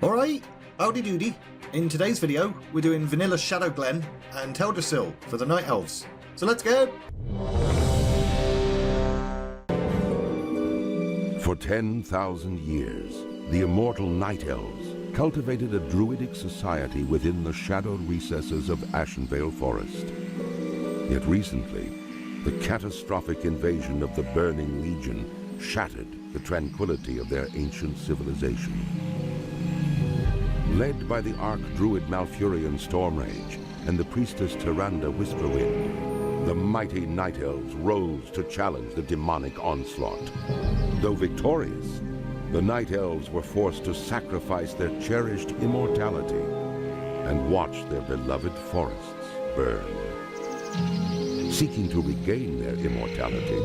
Alright, howdy doody. In today's video, we're doing Vanilla Shadowglen and Teldrassil for the Night Elves. So let's go! For 10,000 years, the immortal Night Elves cultivated a druidic society within the shadowed recesses of Ashenvale Forest. Yet recently, the catastrophic invasion of the Burning Legion shattered the tranquility of their ancient civilization. Led by the Archdruid Malfurion Stormrage and the priestess Tyrande Whisperwind, the mighty Night Elves rose to challenge the demonic onslaught. Though victorious, the Night Elves were forced to sacrifice their cherished immortality and watch their beloved forests burn. Seeking to regain their immortality,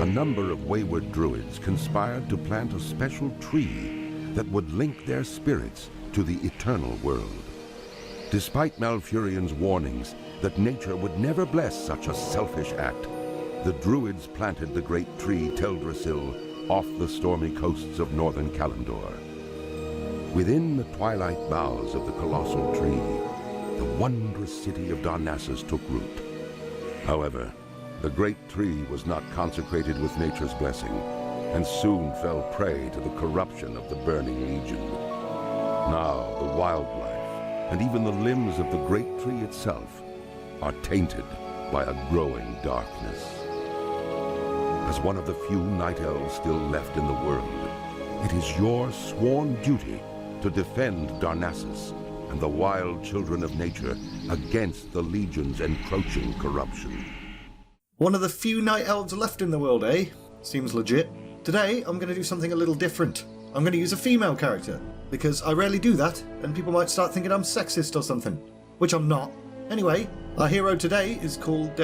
a number of wayward druids conspired to plant a special tree that would link their spirits to the eternal world. Despite Malfurion's warnings that nature would never bless such a selfish act, the druids planted the great tree Teldrassil off the stormy coasts of northern Kalimdor. Within the twilight boughs of the colossal tree, the wondrous city of Darnassus took root. However, the great tree was not consecrated with nature's blessing, and soon fell prey to the corruption of the Burning Legion. Now the wildlife, and even the limbs of the great tree itself, are tainted by a growing darkness. As one of the few Night Elves still left in the world, it is your sworn duty to defend Darnassus and the wild children of nature against the Legion's encroaching corruption. One of the few Night Elves left in the world, eh? Seems legit. Today, I'm going to do something a little different. I'm going to use a female character, because I rarely do that, and people might start thinking I'm sexist or something, which I'm not. Anyway, our hero today is called,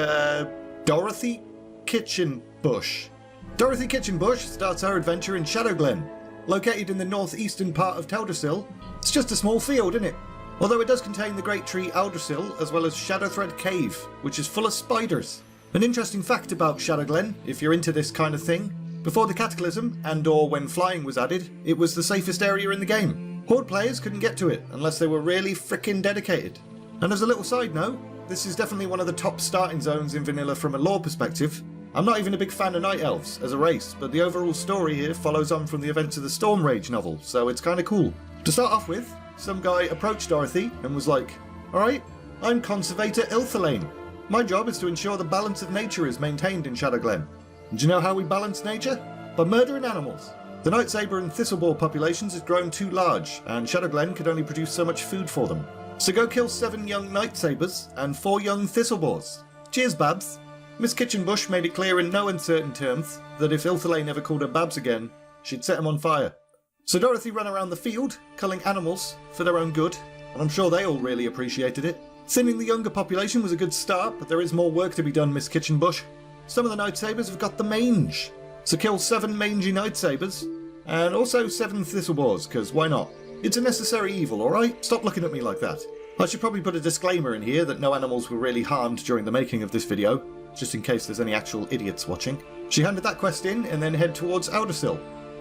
Dorothy Kitchenbush. Dorothy Kitchenbush starts her adventure in Shadowglen. Located in the northeastern part of Teldrassil, it's just a small field, isn't it? Although it does contain the great tree Eldrassil, as well as Shadowthread Cave, which is full of spiders. An interesting fact about Shadowglen, if you're into this kind of thing: before the Cataclysm, and/or when flying was added, it was the safest area in the game. Horde players couldn't get to it, unless they were really frickin' dedicated. And as a little side note, this is definitely one of the top starting zones in Vanilla from a lore perspective. I'm not even a big fan of Night Elves as a race, but the overall story here follows on from the events of the Stormrage novel, so it's kinda cool. To start off with, some guy approached Dorothy and was like, "Alright, I'm Conservator Ilthalane. My job is to ensure the balance of nature is maintained in Shadowglen. And do you know how we balance nature? By murdering animals. The Night Saber and Thistleboar populations has grown too large, and Shadowglen could only produce so much food for them. So go kill 7 young Night Sabers and 4 young Thistleboars. Cheers, Babs." Miss Kitchenbush made it clear in no uncertain terms that if Ilthalane ever called her Babs again, she'd set him on fire. So Dorothy ran around the field, culling animals for their own good, and I'm sure they all really appreciated it. Thinning the younger population was a good start, but there is more work to be done, Miss Kitchenbush. Some of the Night Sabers have got the mange, so kill 7 mangy Night Sabers, and also 7 Thistleboars, because why not? It's a necessary evil, alright? Stop looking at me like that. I should probably put a disclaimer in here that no animals were really harmed during the making of this video, just in case there's any actual idiots watching. She handed that quest in and then head towards Eldrassil.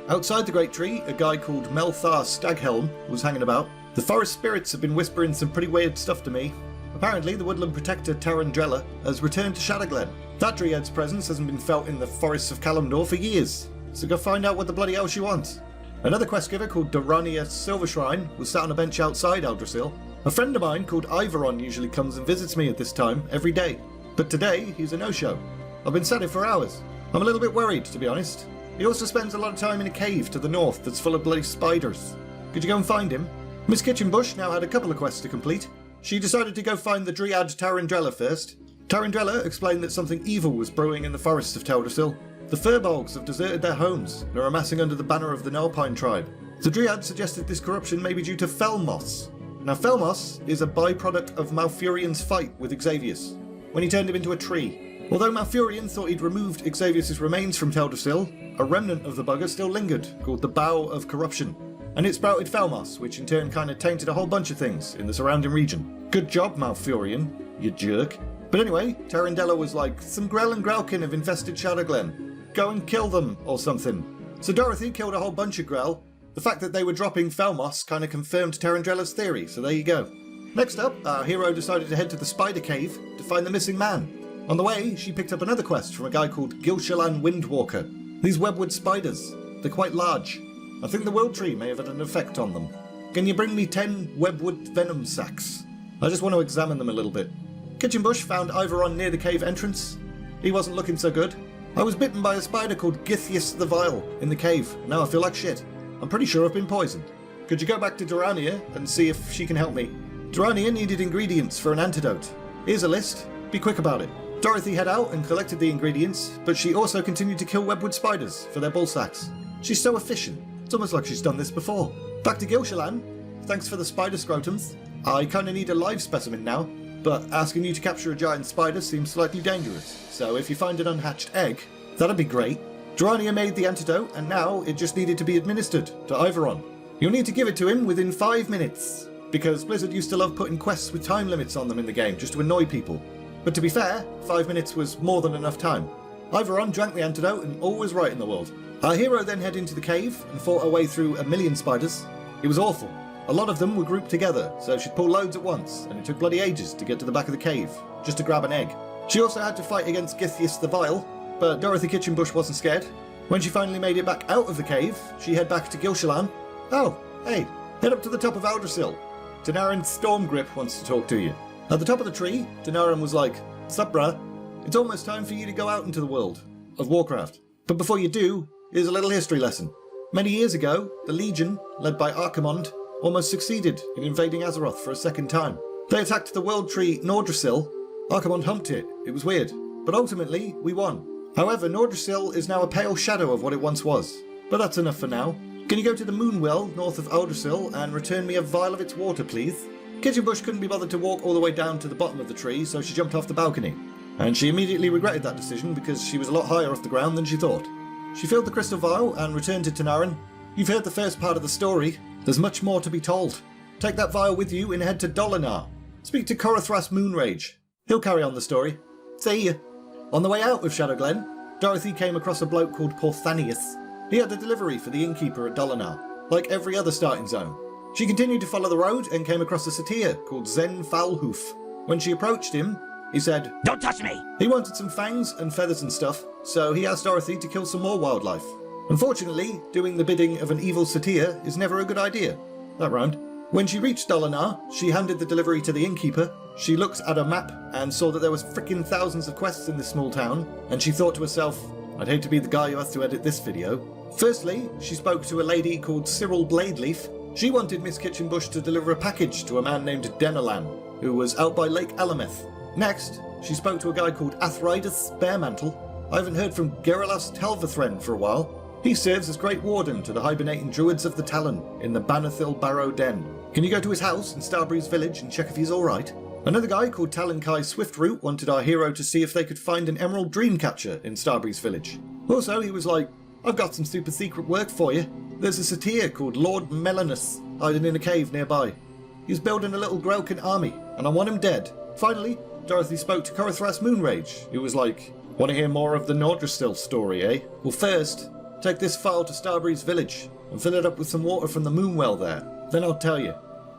Outside the Great Tree, a guy called Melthar Staghelm was hanging about. The forest spirits have been whispering some pretty weird stuff to me. Apparently, the woodland protector Tarandrella has returned to Shadowglen. That Dryad's presence hasn't been felt in the forests of Kalimdor for years, so go find out what the bloody hell she wants. Another quest giver called Dorania Silvershrine was sat on a bench outside Eldrassil. A friend of mine called Ivaron usually comes and visits me at this time every day, but today he's a no-show. I've been sat here for hours. I'm a little bit worried, to be honest. He also spends a lot of time in a cave to the north that's full of bloody spiders. Could you go and find him? Miss Kitchenbush now had a couple of quests to complete. She decided to go find the Dryad Tarandrella first. Tarandrella explained that something evil was brewing in the forests of Teldrassil. The Furbolgs have deserted their homes and are amassing under the banner of the Nulpine tribe. The Dryad suggested this corruption may be due to Felmoss. Now Felmoss is a byproduct of Malfurion's fight with Xavius, when he turned him into a tree. Although Malfurion thought he'd removed Xavius' remains from Teldrassil, a remnant of the bugger still lingered, called the Bough of Corruption. And it sprouted Felmoss, which in turn kinda tainted a whole bunch of things in the surrounding region. Good job, Malfurion, you jerk. But anyway, Tarandella was like, "Some Grell and Grelkin have infested Shadowglen. Go and kill them," or something. So Dorothy killed a whole bunch of Grell, The fact that they were dropping Felmos kind of confirmed Terrandrella's theory, so there you go. Next up, our hero decided to head to the Spider Cave to find the missing man. On the way, she picked up another quest from a guy called Gilshalan Windwalker. These webwood spiders, they're quite large. I think the World Tree may have had an effect on them. Can you bring me 10 webwood venom sacks? I just want to examine them a little bit. Kitchen Bush found Iveron near the cave entrance. He wasn't looking so good. I was bitten by a spider called Githias the Vile in the cave. Now I feel like shit. I'm pretty sure I've been poisoned. Could you go back to Durania and see if she can help me? Durania needed ingredients for an antidote. Here's a list. Be quick about it. Dorothy head out and collected the ingredients, but she also continued to kill webwood spiders for their ball sacks. She's so efficient. It's almost like she's done this before. Back to Gilshalan. Thanks for the spider scrotums. I kinda need a live specimen now, but asking you to capture a giant spider seems slightly dangerous. So if you find an unhatched egg, that'd be great. Durania made the antidote, and now it just needed to be administered to Iveron. You'll need to give it to him within 5 minutes, because Blizzard used to love putting quests with time limits on them in the game just to annoy people. But to be fair, 5 minutes was more than enough time. Iveron drank the antidote and all was right in the world. Our hero then headed into the cave and fought her way through 1,000,000 spiders. It was awful. A lot of them were grouped together, so she'd pull loads at once, and it took bloody ages to get to the back of the cave, just to grab an egg. She also had to fight against Githias the Vile, but Dorothy Kitchenbush wasn't scared. When she finally made it back out of the cave, she head back to Gilshalan. Oh, hey, head up to the top of Teldrassil. Tanarin Stormgrip wants to talk to you. At the top of the tree, Tanarin was like, "Sup, bruh? It's almost time for you to go out into the world of Warcraft. But before you do, here's a little history lesson. Many years ago, the Legion, led by Archimonde, almost succeeded in invading Azeroth for a second time. They attacked the world tree Nordrassil. Archimonde humped it. It was weird. But ultimately, we won. However, Nordrassil is now a pale shadow of what it once was. But that's enough for now. Can you go to the Moonwell north of Eldrassil and return me a vial of its water, please?" Kitchenbush couldn't be bothered to walk all the way down to the bottom of the tree, so she jumped off the balcony. And she immediately regretted that decision because she was a lot higher off the ground than she thought. She filled the crystal vial and returned to Tanarin. "You've heard the first part of the story. There's much more to be told. Take that vial with you and head to Dolonaar. Speak to Korathras Moonrage. He'll carry on the story. See ya." On the way out of Shadowglen, Dorothy came across a bloke called Porthanius. He had a delivery for the innkeeper at Dolonaar, like every other starting zone. She continued to follow the road and came across a satyr called Zen Foulhoof. When she approached him, he said, "Don't touch me!" He wanted some fangs and feathers and stuff, so he asked Dorothy to kill some more wildlife. Unfortunately, doing the bidding of an evil satyr is never a good idea. That rhymed. When she reached Dolonaar, she handed the delivery to the innkeeper. She looked at a map and saw that there was frickin' thousands of quests in this small town, and she thought to herself, "I'd hate to be the guy who has to edit this video." Firstly, she spoke to a lady called Cyril Bladeleaf. She wanted Miss Kitchenbush to deliver a package to a man named Denolan, who was out by Lake Alameth. Next, she spoke to a guy called Athridus Baremantle. I haven't heard from Geralas Telvathren for a while. He serves as Great Warden to the hibernating druids of the Talon in the Banathil Barrow Den. Can you go to his house in Starbreeze Village and check if he's alright? Another guy called Talankai Swiftroot wanted our hero to see if they could find an Emerald Dreamcatcher in Starbreeze Village. Also, he was like, "I've got some super secret work for you. There's a satyr called Lord Melanus hiding in a cave nearby. He's building a little Grelkin army, and I want him dead." Finally, Dorothy spoke to Korathras Moonrage, who was like, "Want to hear more of the Nordrassil story, eh? Well, first, take this file to Starbreeze Village and fill it up with some water from the Moonwell there. Then I'll tell you."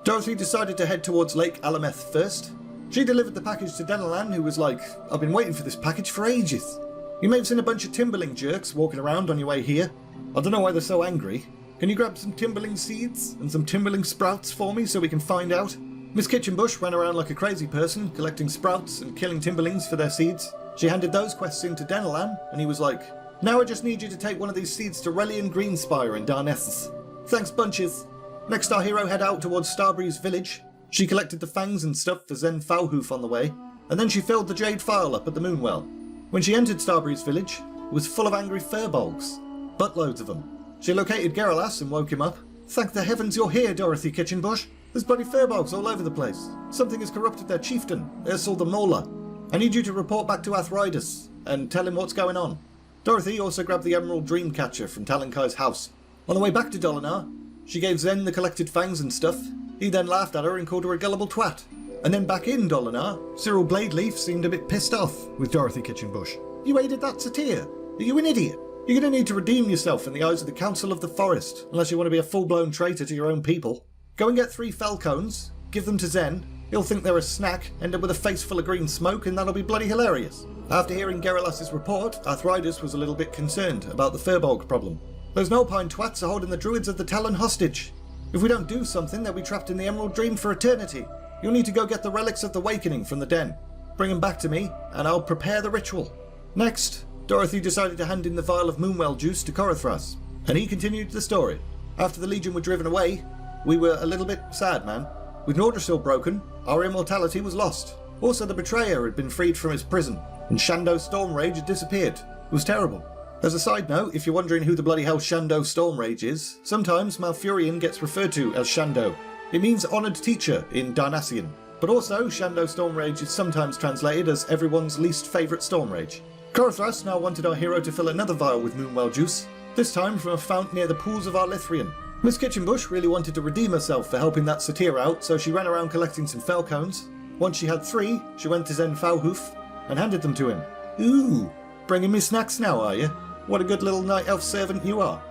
Dorothy decided to head towards Lake Alameth first. She delivered the package to Denolan, who was like, "I've been waiting for this package for ages. You may have seen a bunch of Timberling jerks walking around on your way here. I don't know why they're so angry. Can you grab some Timberling seeds and some Timberling sprouts for me so we can find out?" Miss Kitchenbush ran around like a crazy person, collecting sprouts and killing Timberlings for their seeds. She handed those quests in to Denolan, and he was like, "Now I just need you to take one of these seeds to Relian Greenspire in Darnessus. Thanks bunches." Next, our hero head out towards Starbreeze Village. She collected the fangs and stuff for Zen Foulhoof on the way, and then she filled the jade file up at the Moonwell. When she entered Starbreeze Village, it was full of angry furbolgs. Buttloads of them. She located Geralas and woke him up. "Thank the heavens you're here, Dorothy Kitchenbush. There's bloody furbolgs all over the place. Something has corrupted their chieftain, Ursel the Mauler. I need you to report back to Athridus and tell him what's going on." Dorothy also grabbed the Emerald Dreamcatcher from Talankai's house. On the way back to Dolonaar, she gave Zen the collected fangs and stuff. He then laughed at her and called her a gullible twat. And then back in Dolonaar, Cyril Bladeleaf seemed a bit pissed off with Dorothy Kitchenbush. "You aided that satyr? Are you an idiot? You're going to need to redeem yourself in the eyes of the Council of the Forest, unless you want to be a full-blown traitor to your own people. Go and get 3 fell cones, give them to Zen, he'll think they're a snack, end up with a face full of green smoke, and that'll be bloody hilarious. After hearing Geralas's report, Arthritis was a little bit concerned about the Firbolg problem. Those Nulpine twats are holding the druids of the Talon hostage. If we don't do something, they'll be trapped in the Emerald Dream for eternity. You'll need to go get the relics of the Awakening from the den. Bring them back to me, and I'll prepare the ritual. Next, Dorothy decided to hand in the vial of Moonwell juice to Corathras, and he continued the story. After the Legion were driven away, we were a little bit sad, man. With Teldrassil broken, our immortality was lost. Also, the Betrayer had been freed from his prison, and Shando Stormrage had disappeared. It was terrible. As a side note, if you're wondering who the bloody hell Shando Stormrage is, sometimes Malfurion gets referred to as Shando. It means honoured teacher in Darnassian. But also, Shando Stormrage is sometimes translated as everyone's least favourite Stormrage. Corathras now wanted our hero to fill another vial with Moonwell juice, this time from a fount near the pools of Arlithrian. Miss Kitchenbush really wanted to redeem herself for helping that satyr out, so she ran around collecting some fell cones. Once she had 3, she went to Zen Fauhoof and handed them to him. Ooh, bringing me snacks now, are you? What a good little night elf servant you are.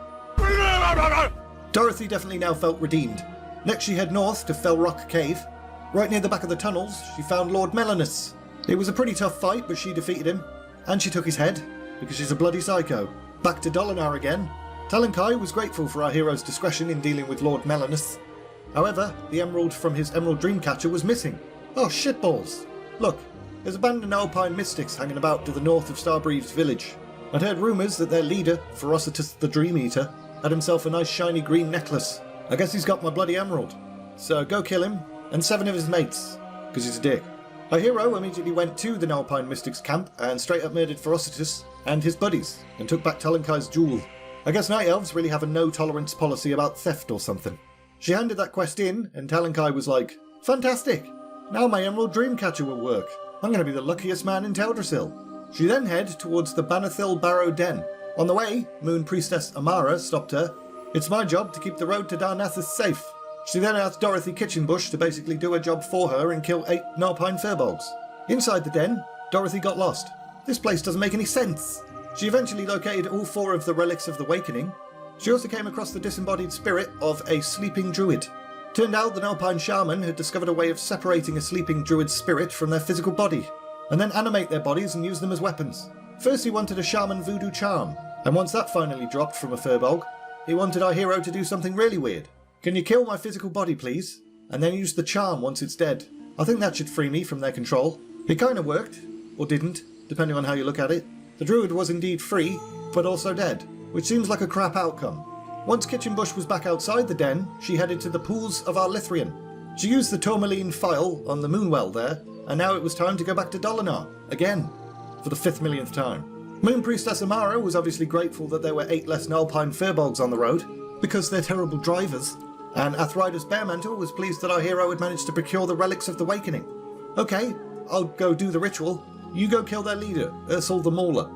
Dorothy definitely now felt redeemed. Next she head north to Fell Rock Cave. Right near the back of the tunnels, she found Lord Melanus. It was a pretty tough fight, but she defeated him. And she took his head, because she's a bloody psycho. Back to Dolonaar again. Talankai was grateful for our hero's discretion in dealing with Lord Melanus. However, the emerald from his Emerald Dreamcatcher was missing. Oh, shitballs. Look, there's abandoned Alpine mystics hanging about to the north of Starbreeze's village. I'd heard rumours that their leader, Ferocitus the Dream Eater, had himself a nice shiny green necklace. I guess he's got my bloody emerald. So go kill him, and 7 of his mates, because he's a dick. Our hero immediately went to the Alpine mystics camp and straight up murdered Ferocitus and his buddies, and took back Talankai's jewel. I guess Night Elves really have a no-tolerance policy about theft or something. She handed that quest in, and Talankai was like, "Fantastic! Now my Emerald Dreamcatcher will work. I'm going to be the luckiest man in Teldrassil." She then head towards the Banathil Barrow Den. On the way, Moon Priestess Amara stopped her. "It's my job to keep the road to Darnassus safe." She then asked Dorothy Kitchenbush to basically do her job for her and kill 8 Nulpine Firbolgs. Inside the den, Dorothy got lost. This place doesn't make any sense. She eventually located all 4 of the relics of the Awakening. She also came across the disembodied spirit of a sleeping druid. Turned out the Nulpine shaman had discovered a way of separating a sleeping druid's spirit from their physical body, and then animate their bodies and use them as weapons. First he wanted a shaman voodoo charm, and once that finally dropped from a Firbolg, he wanted our hero to do something really weird. "Can you kill my physical body, please? And then use the charm once it's dead. I think that should free me from their control." It kinda worked, or didn't, depending on how you look at it. The druid was indeed free, but also dead, which seems like a crap outcome. Once Kitchenbush was back outside the den, she headed to the pools of Arlithrian. She used the tourmaline file on the Moonwell there, and now it was time to go back to Dolonaar, again, for the 5th millionth time. Moon Priestess Amara was obviously grateful that there were 8 less Nulpine Firbolgs on the road, because they're terrible drivers, and Arthritis Bearmantle was pleased that our hero had managed to procure the relics of the Awakening. "Okay, I'll go do the ritual. You go kill their leader, Ursel the Mauler."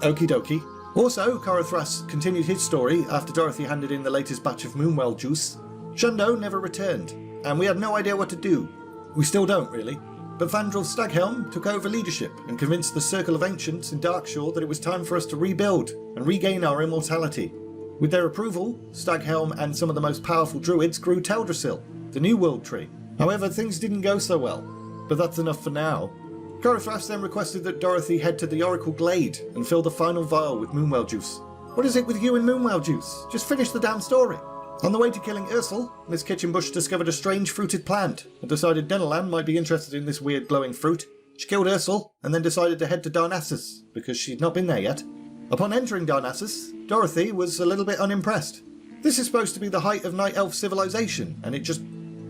Okie dokie. Also, Corathras continued his story after Dorothy handed in the latest batch of Moonwell juice. Shundo never returned, and we had no idea what to do. We still don't, really. But Vandrel Staghelm took over leadership and convinced the Circle of Ancients in Darkshore that it was time for us to rebuild and regain our immortality. With their approval, Staghelm and some of the most powerful druids grew Teldrassil, the new world tree. However, things didn't go so well, but that's enough for now. Corathras then requested that Dorothy head to the Oracle Glade and fill the final vial with Moonwell juice. What is it with you and Moonwell juice? Just finish the damn story. On the way to killing Ursel, Miss Kitchenbush discovered a strange fruited plant and decided Denelan might be interested in this weird glowing fruit. She killed Ursel and then decided to head to Darnassus because she'd not been there yet. Upon entering Darnassus, Dorothy was a little bit unimpressed. This is supposed to be the height of Night Elf civilization, and it just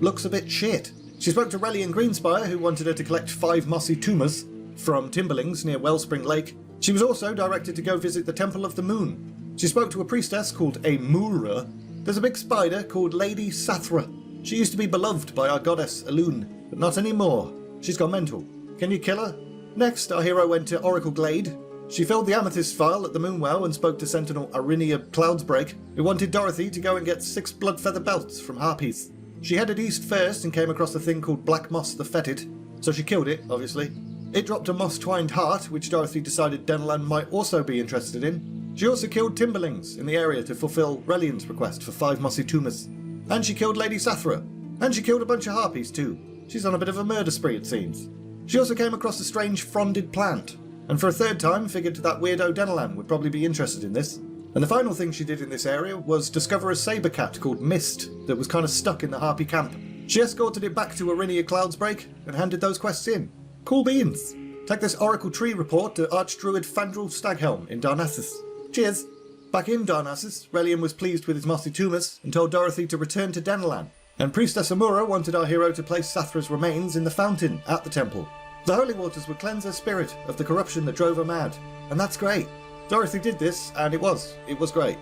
looks a bit shit. She spoke to Relian Greenspire, who wanted her to collect 5 mossy tumours from timberlings near Wellspring Lake. She was also directed to go visit the Temple of the Moon. She spoke to a priestess called a Mura. There's a big spider called Lady Sathra. She used to be beloved by our goddess Elune, but not anymore. She's gone mental. Can you kill her? Next, our hero went to Oracle Glade. She filled the amethyst file at the Moonwell and spoke to Sentinel Arinia Cloudsbreak, who wanted Dorothy to go and get 6 blood-feather belts from Harpies. She headed east first and came across a thing called Black Moss the Fetid, so she killed it, obviously. It dropped a moss-twined heart, which Dorothy decided Denelan might also be interested in. She also killed Timberlings in the area to fulfill Relian's request for 5 mossy tumas. And she killed Lady Sathra. And she killed a bunch of harpies too. She's on a bit of a murder spree, it seems. She also came across a strange fronded plant, and for a third time figured that weirdo Dolonaar would probably be interested in this. And the final thing she did in this area was discover a saber cat called Mist that was kind of stuck in the harpy camp. She escorted it back to Arinia Cloudsbreak and handed those quests in. Cool beans. Take this Oracle Tree report to Archdruid Fandral Staghelm in Darnassus. Cheers. Back in Darnassus, Relian was pleased with his mossy tumas and told Dorothy to return to Denolan. And Priestess Amura wanted our hero to place Sathra's remains in the fountain at the temple. The holy waters would cleanse her spirit of the corruption that drove her mad. And that's great. Dorothy did this, and it was great.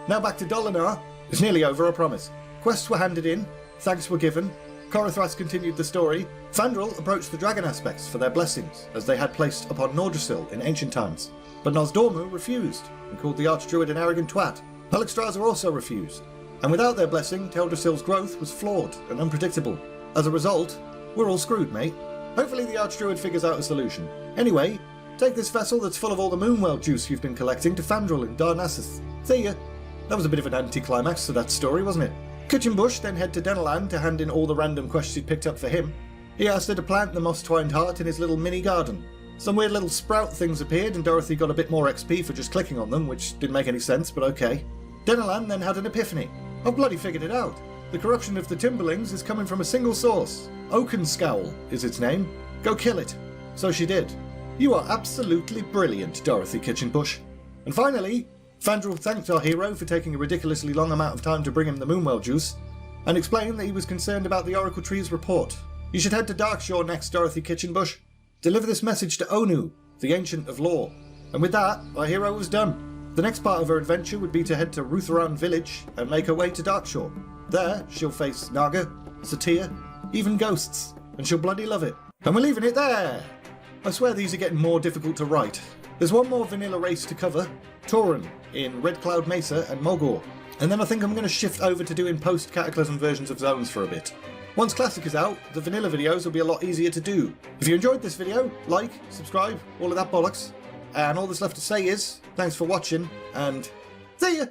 Now back to Dolonaar. It's nearly over, I promise. Quests were handed in, thanks were given, Corathras continued the story, Fandral approached the dragon aspects for their blessings, as they had placed upon Teldrassil in ancient times. But Nosdormu refused, and called the Archdruid an arrogant twat. Alexstrasza also refused, and without their blessing, Teldrassil's growth was flawed and unpredictable. As a result, we're all screwed, mate. Hopefully the Archdruid figures out a solution. Anyway, take this vessel that's full of all the Moonwell juice you've been collecting to Fandral in Darnassus. See ya. That was a bit of an anticlimax to that story, wasn't it? Kitchenbush then head to Denolan to hand in all the random quests he'd picked up for him. He asked her to plant the moss-twined heart in his little mini garden. Some weird little sprout things appeared and Dorothy got a bit more XP for just clicking on them, which didn't make any sense, but okay. Denolan then had an epiphany. I've bloody figured it out. The corruption of the Timberlings is coming from a single source. Oakenscowl is its name. Go kill it. So she did. You are absolutely brilliant, Dorothy Kitchenbush. And finally, Fandral thanked our hero for taking a ridiculously long amount of time to bring him the Moonwell juice, and explained that he was concerned about the Oracle Tree's report. You should head to Darkshore next, Dorothy Kitchenbush. Deliver this message to Onu, the Ancient of Lore. And with that, our hero was done. The next part of her adventure would be to head to Rutheran village and make her way to Darkshore. There, she'll face Naga, Satyr, even ghosts, and she'll bloody love it. And we're leaving it there! I swear these are getting more difficult to write. There's one more vanilla race to cover, Tauren, in Red Cloud Mesa and Mulgore. And then I think I'm going to shift over to doing post-Cataclysm versions of Zones for a bit. Once Classic is out, the vanilla videos will be a lot easier to do. If you enjoyed this video, like, subscribe, all of that bollocks. And all that's left to say is, thanks for watching, and see ya!